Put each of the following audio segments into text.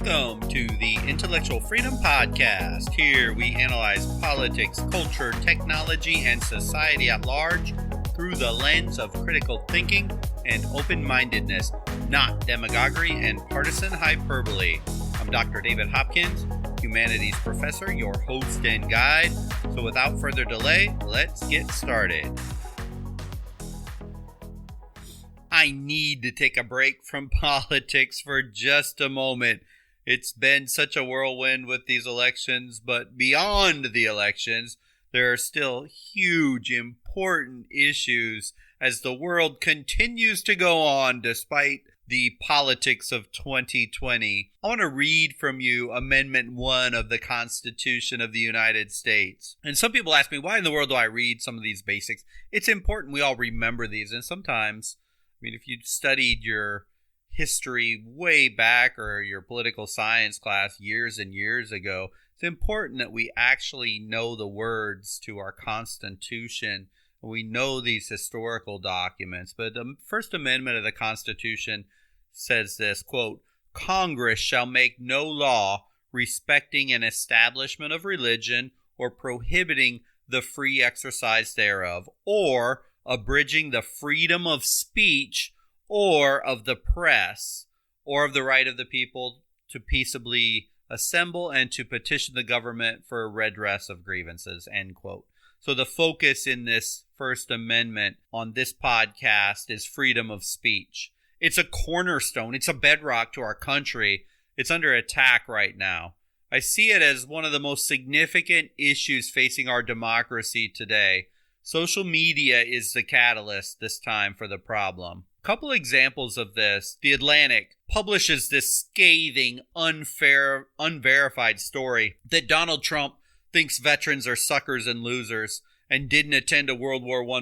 Welcome to the Intellectual Freedom Podcast. Here we analyze politics, culture, technology, and society at large through the lens of critical thinking and open-mindedness, not demagoguery and partisan hyperbole. I'm Dr. David Hopkins, humanities professor, your host and guide. So without further delay, let's get started. I need to take a break from politics for just a moment. It's been such a whirlwind with these elections, but beyond the elections, there are still huge, important issues as the world continues to go on despite the politics of 2020. I want to read from you Amendment 1 of the Constitution of the United States. And some people ask me, why in the world do I read some of these basics? It's important we all remember these, and sometimes if you studied your history way back or your political science class years and years ago, it's important that we actually know the words to our Constitution. We know these historical documents. But the First Amendment of the Constitution says this, quote, "Congress shall make no law respecting an establishment of religion or prohibiting the free exercise thereof, or abridging the freedom of speech or of the press, or of the right of the people to peaceably assemble and to petition the government for redress of grievances," end quote. So the focus in this First Amendment on this podcast is freedom of speech. It's a cornerstone. It's a bedrock to our country. It's under attack right now. I see it as one of the most significant issues facing our democracy today. Social media is the catalyst this time for the problem. A couple examples of this. The Atlantic publishes this scathing, unverified story that Donald Trump thinks veterans are suckers and losers and didn't attend a World War I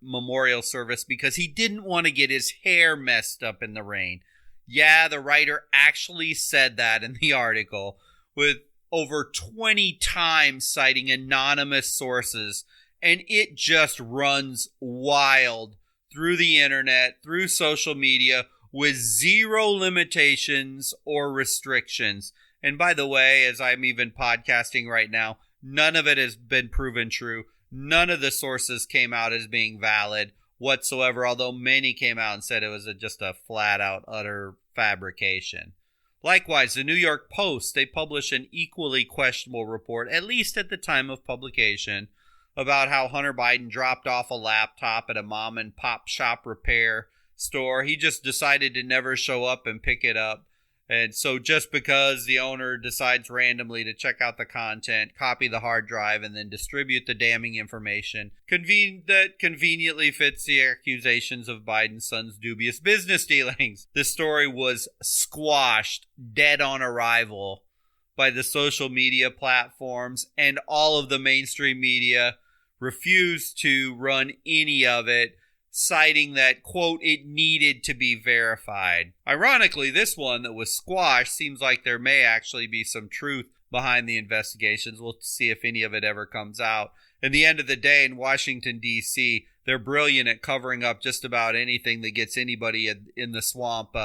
memorial service because he didn't want to get his hair messed up in the rain. Yeah, the writer actually said that in the article, with over 20 times citing anonymous sources. And it just runs wild through the internet, through social media, with zero limitations or restrictions. And by the way, as I'm even podcasting right now, none of it has been proven true. None of the sources came out as being valid whatsoever, although many came out and said it was just a flat-out, utter fabrication. Likewise, the New York Post, they published an equally questionable report, at least at the time of publication, about how Hunter Biden dropped off a laptop at a mom-and-pop shop repair store. He just decided to never show up and pick it up. And so just because the owner decides randomly to check out the content, copy the hard drive, and then distribute the damning information, that conveniently fits the accusations of Biden's son's dubious business dealings. This story was squashed dead on arrival by the social media platforms, and all of the mainstream media refused to run any of it, citing that, quote, it needed to be verified. Ironically, this one that was squashed seems like there may actually be some truth behind the investigations. We'll see if any of it ever comes out. At the end of the day, in Washington, D.C., they're brilliant at covering up just about anything that gets anybody in the swamp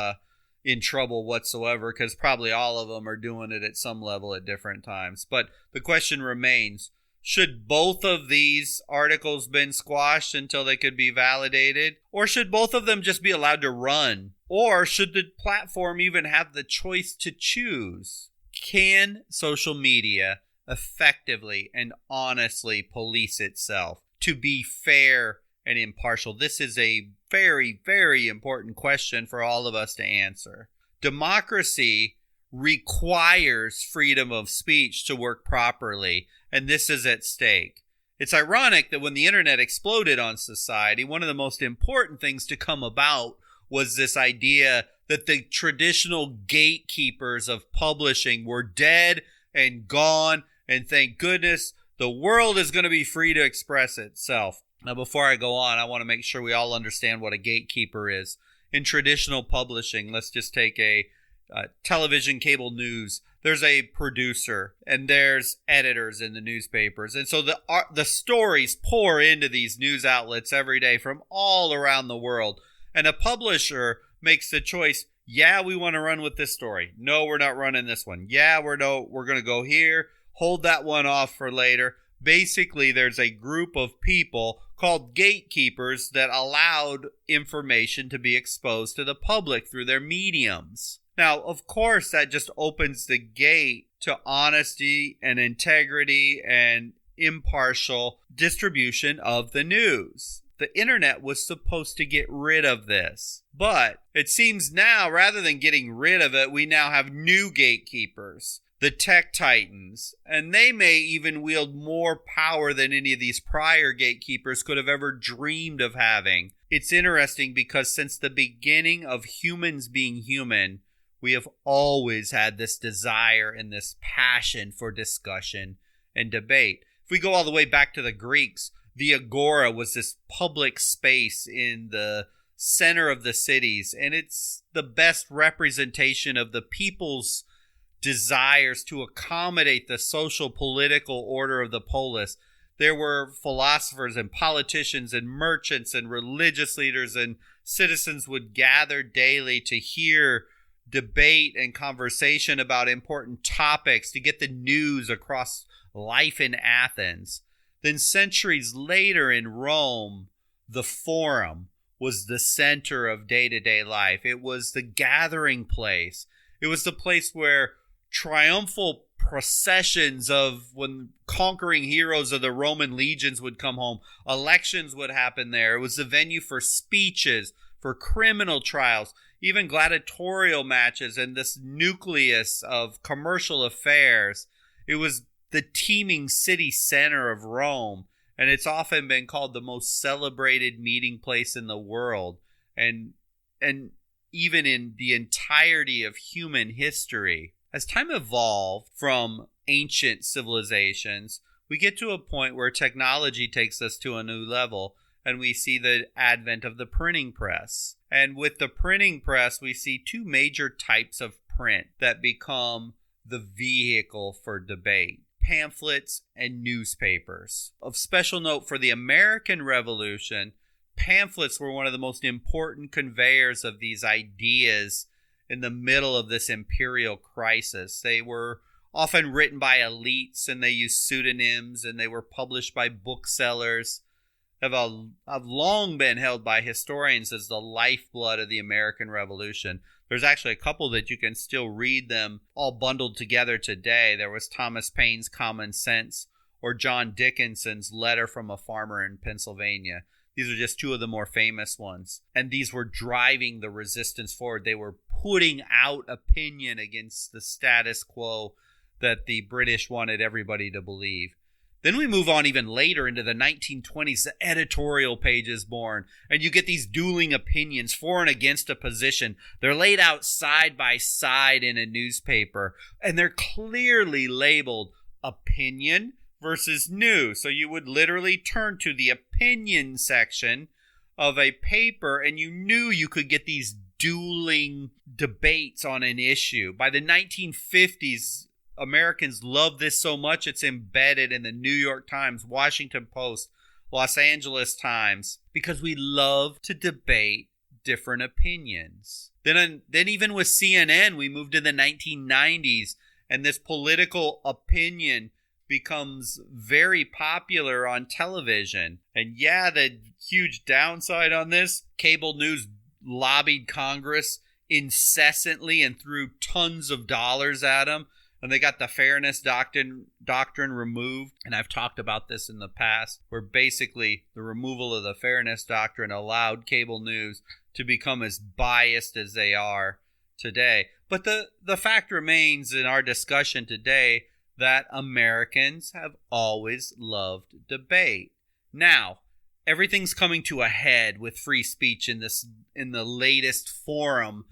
in trouble whatsoever, because probably all of them are doing it at some level at different times. But the question remains, should both of these articles been squashed until they could be validated? Or should both of them just be allowed to run? Or should the platform even have the choice to choose? Can social media effectively and honestly police itself to be fair and impartial? This is a very, very important question for all of us to answer. Democracy requires freedom of speech to work properly, and this is at stake. It's ironic that when the internet exploded on society, one of the most important things to come about was this idea that the traditional gatekeepers of publishing were dead and gone, and thank goodness the world is going to be free to express itself. Now, before I go on, I want to make sure we all understand what a gatekeeper is. In traditional publishing, let's just take a television, cable news. There's a producer and there's editors in the newspapers. And so the stories pour into these news outlets every day from all around the world. And a publisher makes the choice, Yeah, we want to run with this story. No, we're not running this one. Yeah, we're going to go here. Hold that one off for later. Basically, there's a group of people called gatekeepers that allowed information to be exposed to the public through their mediums. Now, of course, that just opens the gate to honesty and integrity and impartial distribution of the news. The internet was supposed to get rid of this. But it seems now, rather than getting rid of it, we now have new gatekeepers, the tech titans, and they may even wield more power than any of these prior gatekeepers could have ever dreamed of having. It's interesting because since the beginning of humans being human, we have always had this desire and this passion for discussion and debate. If we go all the way back to the Greeks, the agora was this public space in the center of the cities, and it's the best representation of the people's desires to accommodate the social political order of the polis. There were philosophers and politicians and merchants and religious leaders, and citizens would gather daily to hear debate and conversation about important topics, to get the news across life in Athens. Then centuries later in Rome, the Forum was the center of day-to-day life. It was the gathering place. It was the place where triumphal processions of when conquering heroes of the Roman legions would come home. Elections would happen there. It was the venue for speeches, for criminal trials, even gladiatorial matches, and this nucleus of commercial affairs. It was the teeming city center of Rome, and it's often been called the most celebrated meeting place in the world, and even in the entirety of human history. As time evolved from ancient civilizations, we get to a point where technology takes us to a new level, and we see the advent of the printing press. And with the printing press, we see two major types of print that become the vehicle for debate: pamphlets and newspapers. Of special note for the American Revolution, pamphlets were one of the most important conveyors of these ideas in the middle of this imperial crisis. They were often written by elites, and they used pseudonyms, and they were published by booksellers. Have long been held by historians as the lifeblood of the American Revolution. There's actually a couple that you can still read them all bundled together today. There was Thomas Paine's Common Sense, or John Dickinson's Letter from a Farmer in Pennsylvania. These are just two of the more famous ones. And these were driving the resistance forward. They were putting out opinion against the status quo that the British wanted everybody to believe. Then we move on even later into the 1920s, the editorial page is born, and you get these dueling opinions for and against a position. They're laid out side by side in a newspaper, and they're clearly labeled opinion versus news. So you would literally turn to the opinion section of a paper, and you knew you could get these dueling debates on an issue. By the 1950s, Americans love this so much it's embedded in the New York Times, Washington Post, Los Angeles Times, because we love to debate different opinions. Then even with CNN, we moved to the 1990s, and this political opinion becomes very popular on television. And yeah, the huge downside on this, cable news lobbied Congress incessantly and threw tons of dollars at them. And they got the fairness doctrine removed. And I've talked about this in the past, where basically the removal of the fairness doctrine allowed cable news to become as biased as they are today. But the fact remains in our discussion today that Americans have always loved debate. Now, everything's coming to a head with free speech in the latest forum,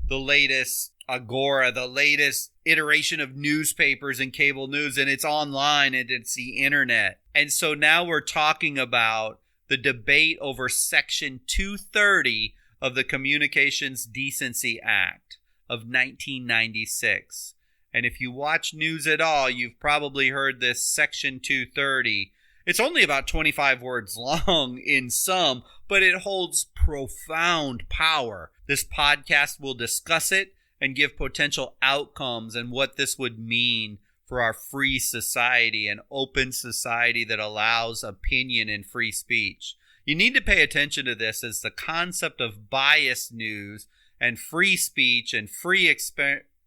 the latest agora, the latest iteration of newspapers and cable news, and it's online and it's the internet. And so now we're talking about the debate over Section 230 of the Communications Decency Act of 1996. And if you watch news at all, you've probably heard this Section 230. It's only about 25 words long in sum, but it holds profound power. This podcast will discuss it and give potential outcomes and what this would mean for our free society, an open society that allows opinion and free speech. You need to pay attention to this, as the concept of biased news and free speech and free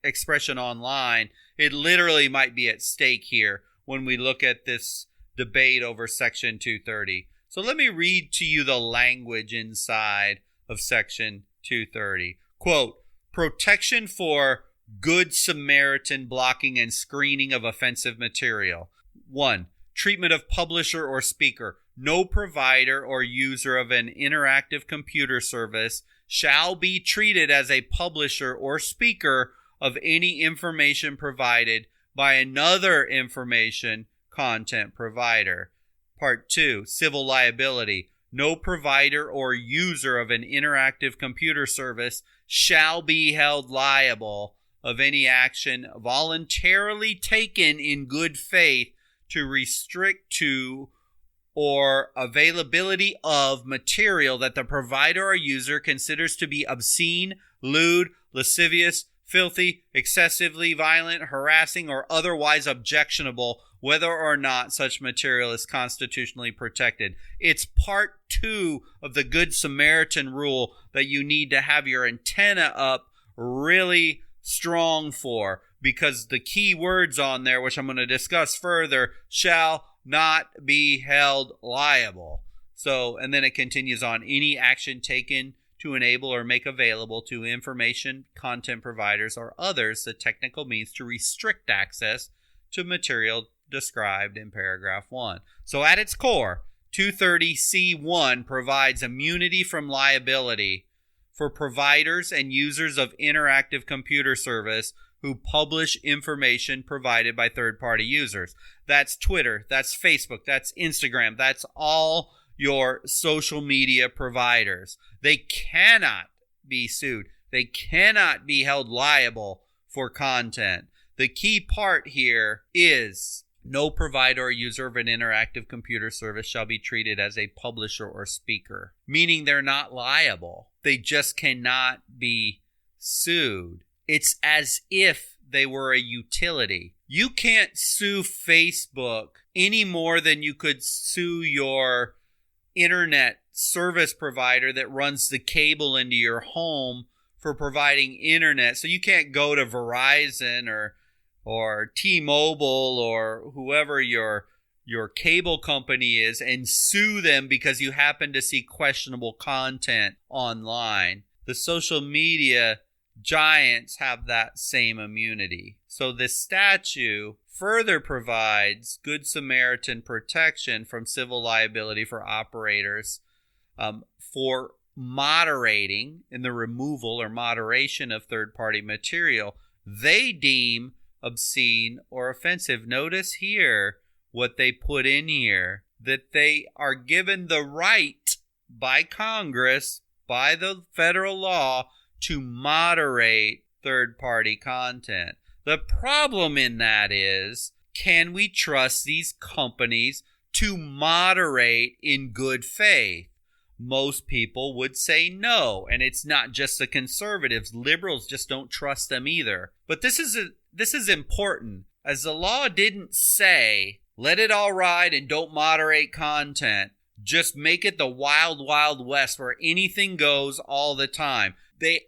expression online, it literally might be at stake here when we look at this debate over Section 230. So let me read to you the language inside of Section 230. Quote, protection for Good Samaritan blocking and screening of offensive material. 1. Treatment of publisher or speaker. No provider or user of an interactive computer service shall be treated as a publisher or speaker of any information provided by another information content provider. Part 2. Civil liability. No provider or user of an interactive computer service shall be held liable of any action voluntarily taken in good faith to restrict to or availability of material that the provider or user considers to be obscene, lewd, lascivious, filthy, excessively violent, harassing, or otherwise objectionable, whether or not such material is constitutionally protected. It's part 2 of the Good Samaritan rule that you need to have your antenna up really strong for, because the key words on there, which I'm going to discuss further, shall not be held liable. So, and then it continues on, any action taken to enable or make available to information content providers or others the technical means to restrict access to material described in paragraph 1. So at its core, 230C1 provides immunity from liability for providers and users of interactive computer service who publish information provided by third-party users. That's Twitter, that's Facebook, that's Instagram, that's all your social media providers. They cannot be sued. They cannot be held liable for content. The key part here is no provider or user of an interactive computer service shall be treated as a publisher or speaker, meaning they're not liable. They just cannot be sued. It's as if they were a utility. You can't sue Facebook any more than you could sue your internet service provider that runs the cable into your home for providing internet. So you can't go to Verizon or T-Mobile or whoever your cable company is and sue them because you happen to see questionable content online. The social media giants have that same immunity. So this statute further provides Good Samaritan protection from civil liability for operators for moderating in the removal or moderation of third-party material they deem obscene or offensive. Notice here what they put in here, that they are given the right by Congress, by the federal law, to moderate third-party content. The problem in that is, can we trust these companies to moderate in good faith? Most people would say no, and it's not just the conservatives. Liberals just don't trust them either. But this is important, as the law didn't say, let it all ride and don't moderate content. Just make it the wild, wild west where anything goes all the time. The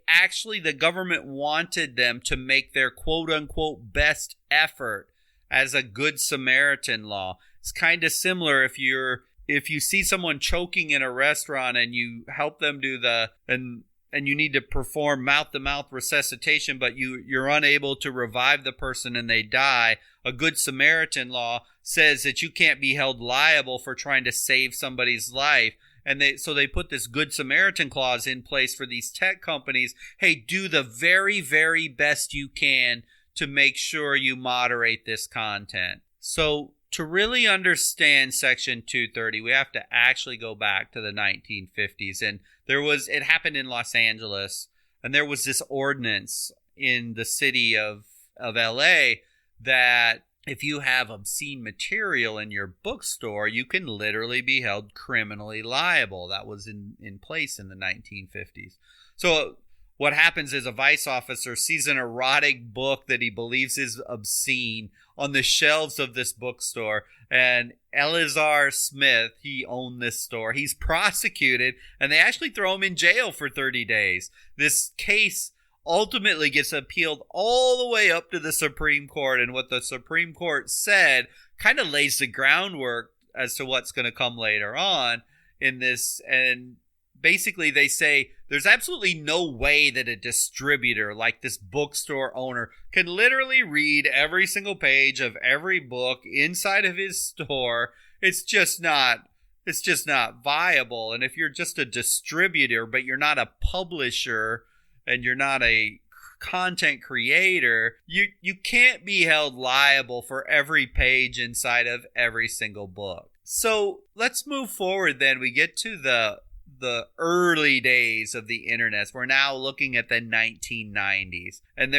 government wanted them to make their quote-unquote best effort as a Good Samaritan law. It's kind of similar if you see someone choking in a restaurant and you help them do and you need to perform mouth-to-mouth resuscitation, but you're unable to revive the person and they die. A Good Samaritan law says that you can't be held liable for trying to save somebody's life. And they put this Good Samaritan clause in place for these tech companies. Hey, do the very, very best you can to make sure you moderate this content. So to really understand Section 230, we have to actually go back to the 1950s. And it happened in Los Angeles, and there was this ordinance in the city of LA that if you have obscene material in your bookstore, you can literally be held criminally liable. That was in place in the 1950s. So what happens is a vice officer sees an erotic book that he believes is obscene on the shelves of this bookstore, and Eleazar Smith, he owned this store. He's prosecuted, and they actually throw him in jail for 30 days. This case ultimately gets appealed all the way up to the Supreme Court, and what the Supreme Court said kind of lays the groundwork as to what's going to come later on in this. And basically they say there's absolutely no way that a distributor like this bookstore owner can literally read every single page of every book inside of his store. It's just not viable. And if you're just a distributor but you're not a publisher and you're not a content creator, you can't be held liable for every page inside of every single book. So let's move forward then. We get to the early days of the internet. We're now looking at the 1990s. And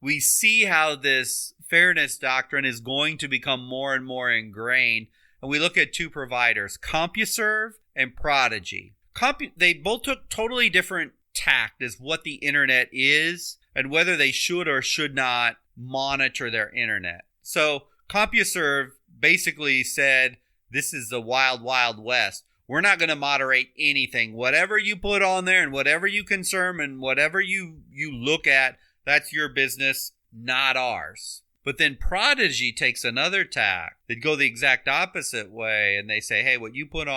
we see how this fairness doctrine is going to become more and more ingrained. And we look at two providers, CompuServe and Prodigy. They both took totally different tact as what the internet is and whether they should or should not monitor their internet. So CompuServe basically said, this is the wild, wild west. We're not going to moderate anything. Whatever you put on there and whatever you consume and whatever you look at, that's your business, not ours. But then Prodigy takes another tack. They go the exact opposite way, and they say, hey, what you put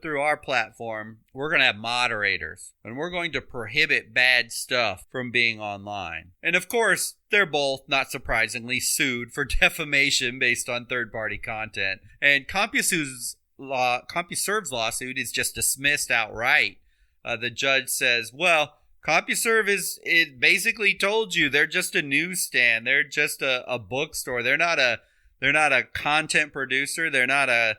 through our platform, we're going to have moderators, and we're going to prohibit bad stuff from being online. And of course, they're both, not surprisingly, sued for defamation based on third-party content. And CompuServe's lawsuit is just dismissed outright. The judge says, well, CompuServe it basically told you they're just a newsstand. They're just a bookstore. They're not a content producer. They're not an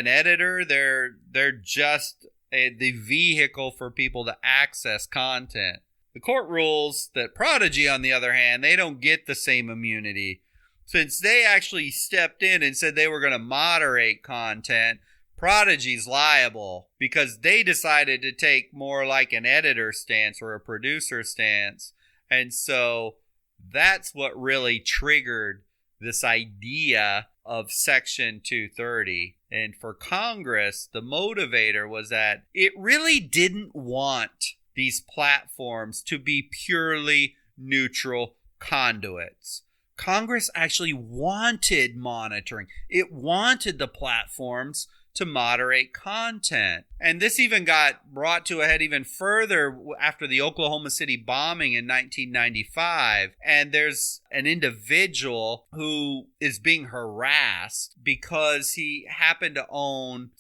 editor. They're just the vehicle for people to access content. The court rules that Prodigy, on the other hand, they don't get the same immunity. Since they actually stepped in and said they were going to moderate content, Prodigy's liable because they decided to take more like an editor stance or a producer stance. And so that's what really triggered this idea of Section 230. And for Congress, the motivator was that it really didn't want these platforms to be purely neutral conduits. Congress actually wanted monitoring. It wanted the platforms to moderate content. And this even got brought to a head even further after the Oklahoma City bombing in 1995. And there's an individual who is being harassed because he happened to own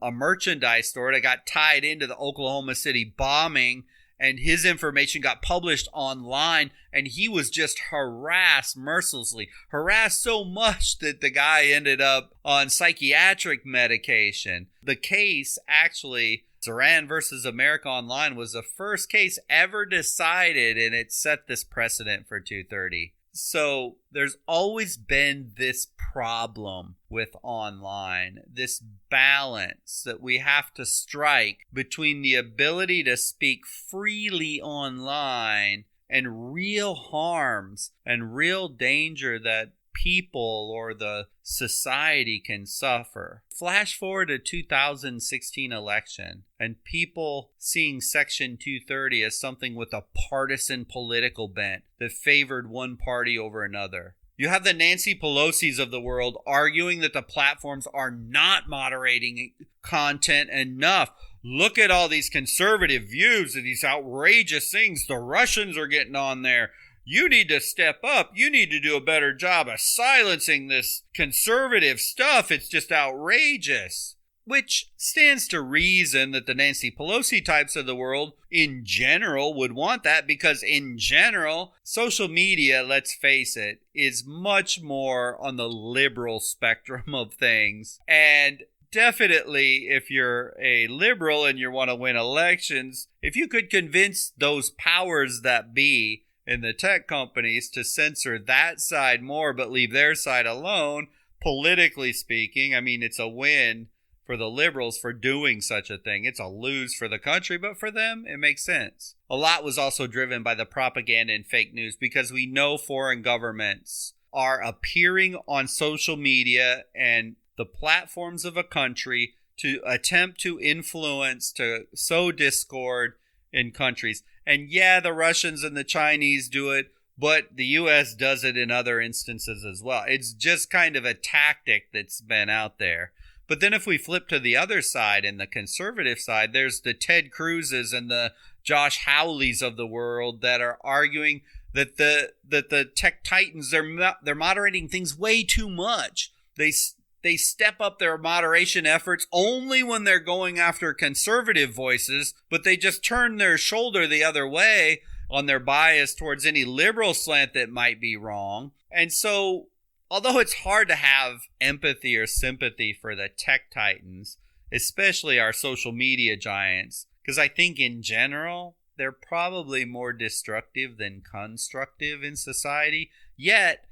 a merchandise store that got tied into the Oklahoma City bombing. And his information got published online, and he was just harassed mercilessly. Harassed so much that the guy ended up on psychiatric medication. The case, actually, Zoran versus America Online, was the first case ever decided, and it set this precedent for 230. So there's always been this problem with online, this balance that we have to strike between the ability to speak freely online and real harms and real danger that people or the society can suffer. Flash forward to 2016 election and people seeing Section 230 as something with a partisan political bent that favored one party over another. You have the Nancy Pelosi's of the world arguing that the platforms are not moderating content enough. Look at all these conservative views of these outrageous things. The Russians are getting on there. You need to step up. You need to do a better job of silencing this conservative stuff. It's just outrageous. Which stands to reason that the Nancy Pelosi types of the world in general would want that, because in general, social media, let's face it, is much more on the liberal spectrum of things. And definitely, if you're a liberal and you want to win elections, if you could convince those powers that be in the tech companies to censor that side more but leave their side alone, politically speaking, I mean, it's a win for the liberals for doing such a thing. It's a lose for the country, but for them, it makes sense. A lot was also driven by the propaganda and fake news because we know foreign governments are appearing on social media and the platforms of a country to attempt to influence, to sow discord in countries. And yeah, the Russians and the Chinese do it, but the U.S. does it in other instances as well. It's just kind of a tactic that's been out there. But then if we flip to the other side, and the conservative side, there's the Ted Cruzes and the Josh Hawleys of the world that are arguing that the tech titans, they're moderating things way too much. They step up their moderation efforts only when they're going after conservative voices, but they just turn their shoulder the other way on their bias towards any liberal slant that might be wrong. And so, although it's hard to have empathy or sympathy for the tech titans, especially our social media giants, because I think in general, they're probably more destructive than constructive in society, yet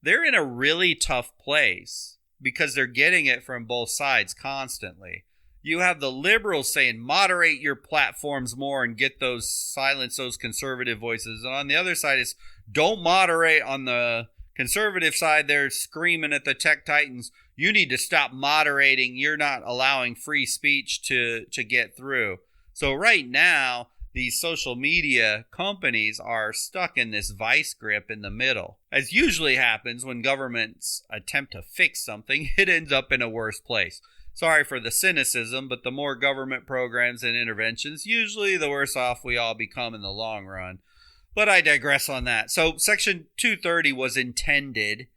they're in a really tough place because they're getting it from both sides constantly. You have the liberals saying, moderate your platforms more and silence those conservative voices. And on the other side, it's don't moderate. On the conservative side, they're screaming at the tech titans, you need to stop moderating. You're not allowing free speech to get through. So right now, these social media companies are stuck in this vice grip in the middle. As usually happens when governments attempt to fix something, it ends up in a worse place. Sorry for the cynicism, but the more government programs and interventions, usually the worse off we all become in the long run. But I digress on that. So Section 230 was intended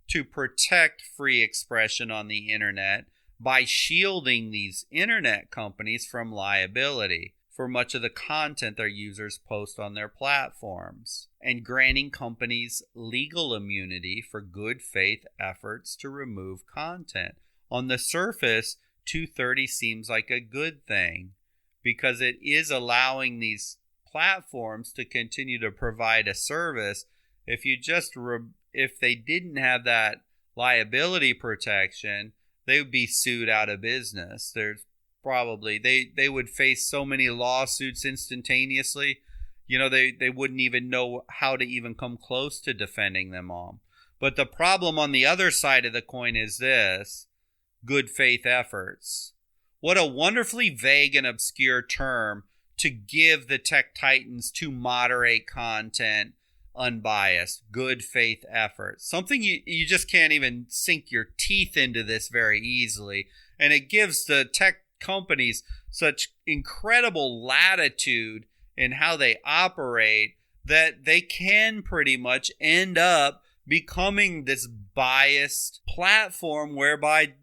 to protect free expression on the internet by shielding these internet companies from liability for much of the content their users post on their platforms, and granting companies legal immunity for good faith efforts to remove content. On the surface, 230 seems like a good thing because it is allowing these platforms to continue to provide a service. If they didn't have that liability protection, they would be sued out of business. There's probably they would face so many lawsuits instantaneously. They wouldn't even know how to even come close to defending them all. But the problem on the other side of the coin is this: good faith efforts. What a wonderfully vague and obscure term to give the tech titans to moderate content unbiased. Good faith efforts. Something you just can't even sink your teeth into this very easily. And it gives the tech companies such incredible latitude in how they operate that they can pretty much end up becoming this biased platform whereby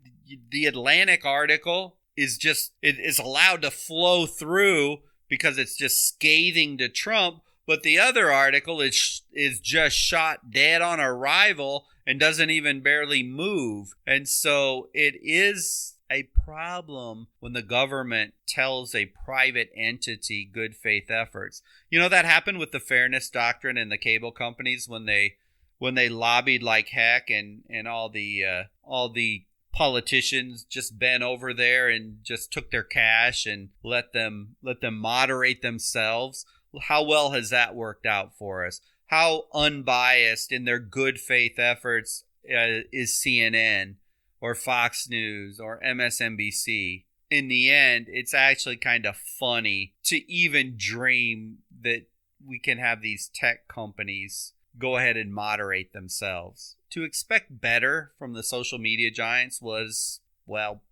the Atlantic article is allowed to flow through because it's just scathing to Trump, but the other article is just shot dead on arrival and doesn't even barely move. And so it is a problem when the government tells a private entity good faith efforts. That happened with the Fairness Doctrine and the cable companies when they lobbied like heck, and all the politicians just bent over there and just took their cash and let them moderate themselves. How well has that worked out for us? How unbiased in their good faith efforts is CNN or Fox News or MSNBC? In the end, it's actually kind of funny to even dream that we can have these tech companies go ahead and moderate themselves. To expect better from the social media giants was,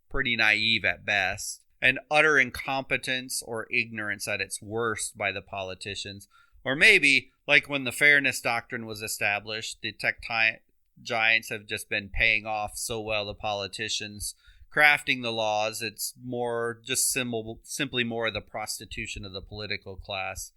pretty naive at best, and utter incompetence or ignorance at its worst by the politicians. Or maybe, like when the Fairness Doctrine was established, the tech giants have just been paying off so well the politicians crafting the laws. It's more just simply more of the prostitution of the political class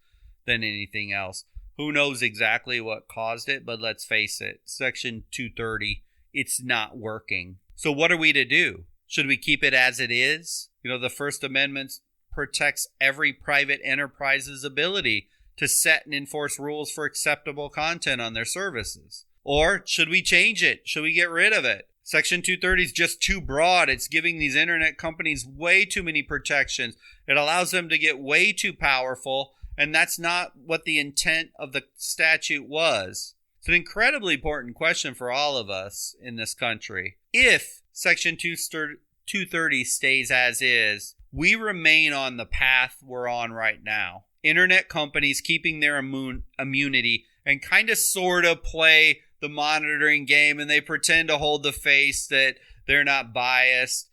than anything else. Who knows exactly what caused it, but let's face it, Section 230, it's not working. So what are we to do? Should we keep it as it is? The First Amendment protects every private enterprise's ability to set and enforce rules for acceptable content on their services? Or should we change it? Should we get rid of it? Section 230 is just too broad. It's giving these internet companies way too many protections. It allows them to get way too powerful, and that's not what the intent of the statute was. It's an incredibly important question for all of us in this country. If Section 230 stays as is, we remain on the path we're on right now. Internet companies keeping their immunity and kind of sort of play the monitoring game, and they pretend to hold the face that they're not biased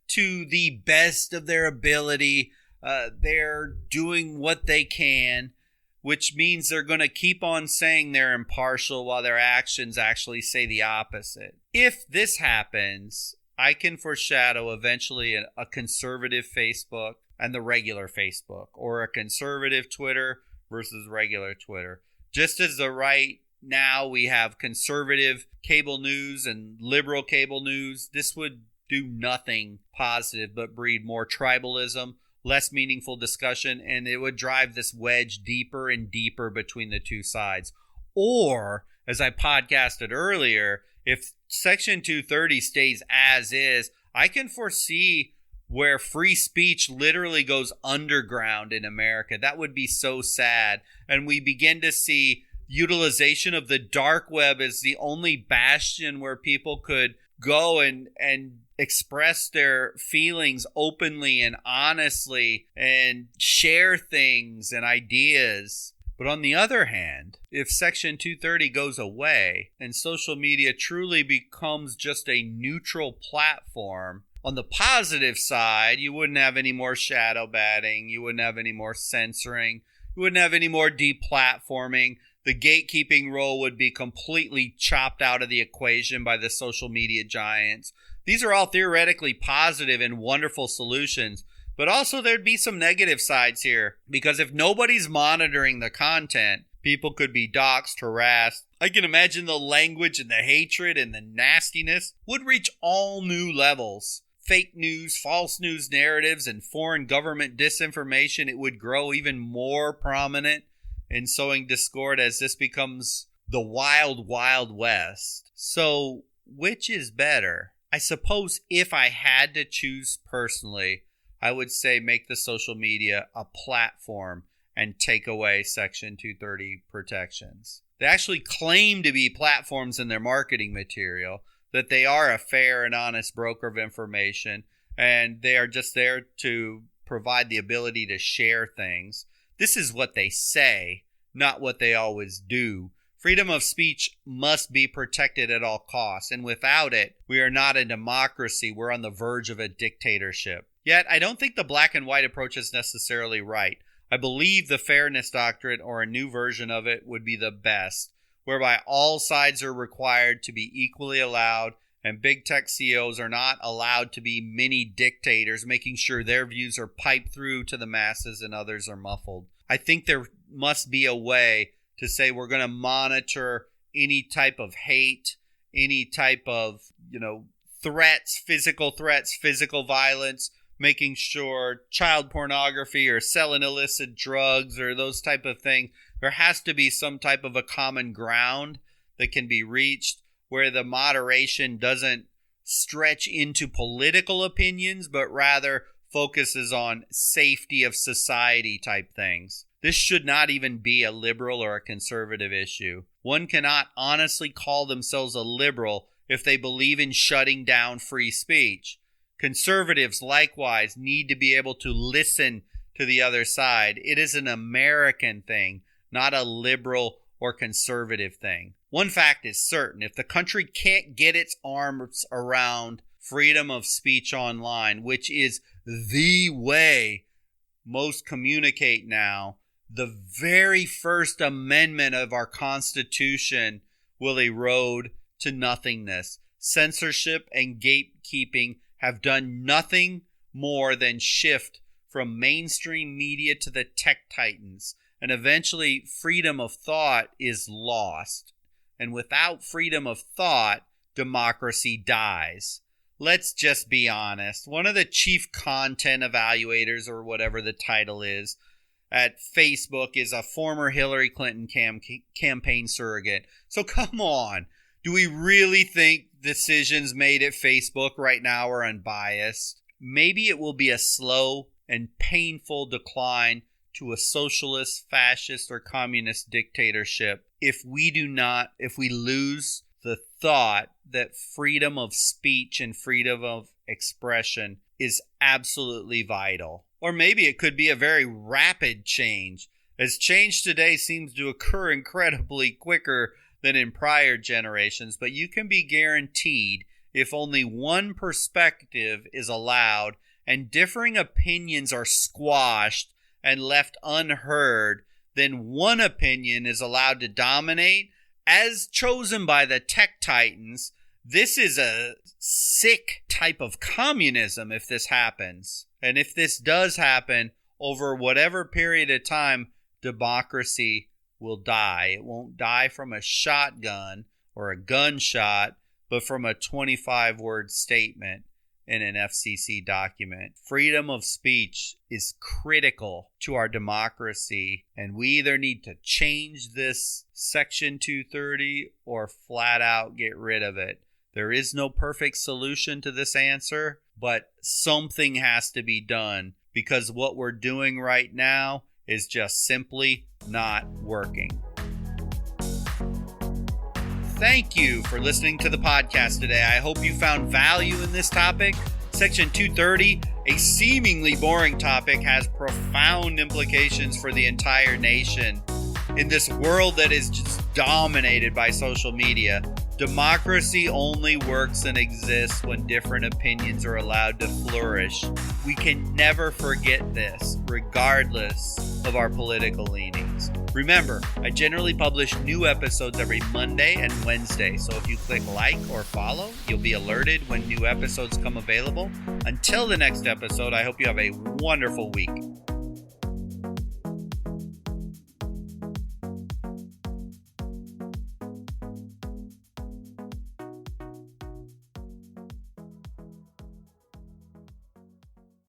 to the best of their ability. They're doing what they can, which means they're going to keep on saying they're impartial while their actions actually say the opposite. If this happens, I can foreshadow eventually a conservative Facebook and the regular Facebook, or a conservative Twitter versus regular Twitter. Just as the right now we have conservative cable news and liberal cable news, this would do nothing positive but breed more tribalism, less meaningful discussion, and it would drive this wedge deeper and deeper between the two sides. Or, as I podcasted earlier, if Section 230 stays as is, I can foresee where free speech literally goes underground in America. That would be so sad. And we begin to see utilization of the dark web as the only bastion where people could go and express their feelings openly and honestly and share things and ideas. But on the other hand, if Section 230 goes away and social media truly becomes just a neutral platform, on the positive side, you wouldn't have any more shadow banning, you wouldn't have any more censoring, you wouldn't have any more deplatforming. The gatekeeping role would be completely chopped out of the equation by the social media giants. These are all theoretically positive and wonderful solutions, but also there'd be some negative sides here, because if nobody's monitoring the content, people could be doxxed, harassed. I can imagine the language and the hatred and the nastiness would reach all new levels. Fake news, false news narratives, and foreign government disinformation, it would grow even more prominent in sowing discord as this becomes the wild, wild west. So, which is better? I suppose if I had to choose personally, I would say make the social media a platform and take away Section 230 protections. They actually claim to be platforms in their marketing material, that they are a fair and honest broker of information, and they are just there to provide the ability to share things. This is what they say, not what they always do. Freedom of speech must be protected at all costs, and without it, we are not a democracy. We're on the verge of a dictatorship. Yet, I don't think the black and white approach is necessarily right. I believe the fairness doctrine, or a new version of it, would be the best, whereby all sides are required to be equally allowed, and big tech CEOs are not allowed to be mini dictators, making sure their views are piped through to the masses and others are muffled. I think there must be a way to say we're going to monitor any type of hate, any type of, threats, physical violence, making sure child pornography or selling illicit drugs or those type of things. There has to be some type of a common ground that can be reached where the moderation doesn't stretch into political opinions, but rather focuses on safety of society type things. This should not even be a liberal or a conservative issue. One cannot honestly call themselves a liberal if they believe in shutting down free speech. Conservatives, likewise, need to be able to listen to the other side. It is an American thing, not a liberal or conservative thing. One fact is certain: if the country can't get its arms around freedom of speech online, which is the way most communicate now, the very first amendment of our Constitution will erode to nothingness. Censorship and gatekeeping have done nothing more than shift from mainstream media to the tech titans, and eventually freedom of thought is lost. And without freedom of thought, democracy dies. Let's just be honest. One of the chief content evaluators, or whatever the title is, at Facebook is a former Hillary Clinton campaign surrogate. So come on. Do we really think decisions made at Facebook right now are unbiased? Maybe it will be a slow and painful decline to a socialist, fascist, or communist dictatorship if we lose the thought that freedom of speech and freedom of expression is absolutely vital. Or maybe it could be a very rapid change, as change today seems to occur incredibly quicker than in prior generations, but you can be guaranteed if only one perspective is allowed and differing opinions are squashed and left unheard, then one opinion is allowed to dominate as chosen by the tech titans. This is a sick type of communism if this happens. And if this does happen over whatever period of time, democracy will die. It won't die from a shotgun or a gunshot, but from a 25-word statement in an FCC document. Freedom of speech is critical to our democracy, and we either need to change this Section 230 or flat out get rid of it. There is no perfect solution to this answer, but something has to be done because what we're doing right now is just simply not working. Thank you for listening to the podcast today. I hope you found value in this topic. Section 230, a seemingly boring topic, has profound implications for the entire nation. In this world that is just dominated by social media, democracy only works and exists when different opinions are allowed to flourish. We can never forget this, regardless of our political leanings. Remember, I generally publish new episodes every Monday and Wednesday, so if you click like or follow, you'll be alerted when new episodes come available. Until the next episode, I hope you have a wonderful week.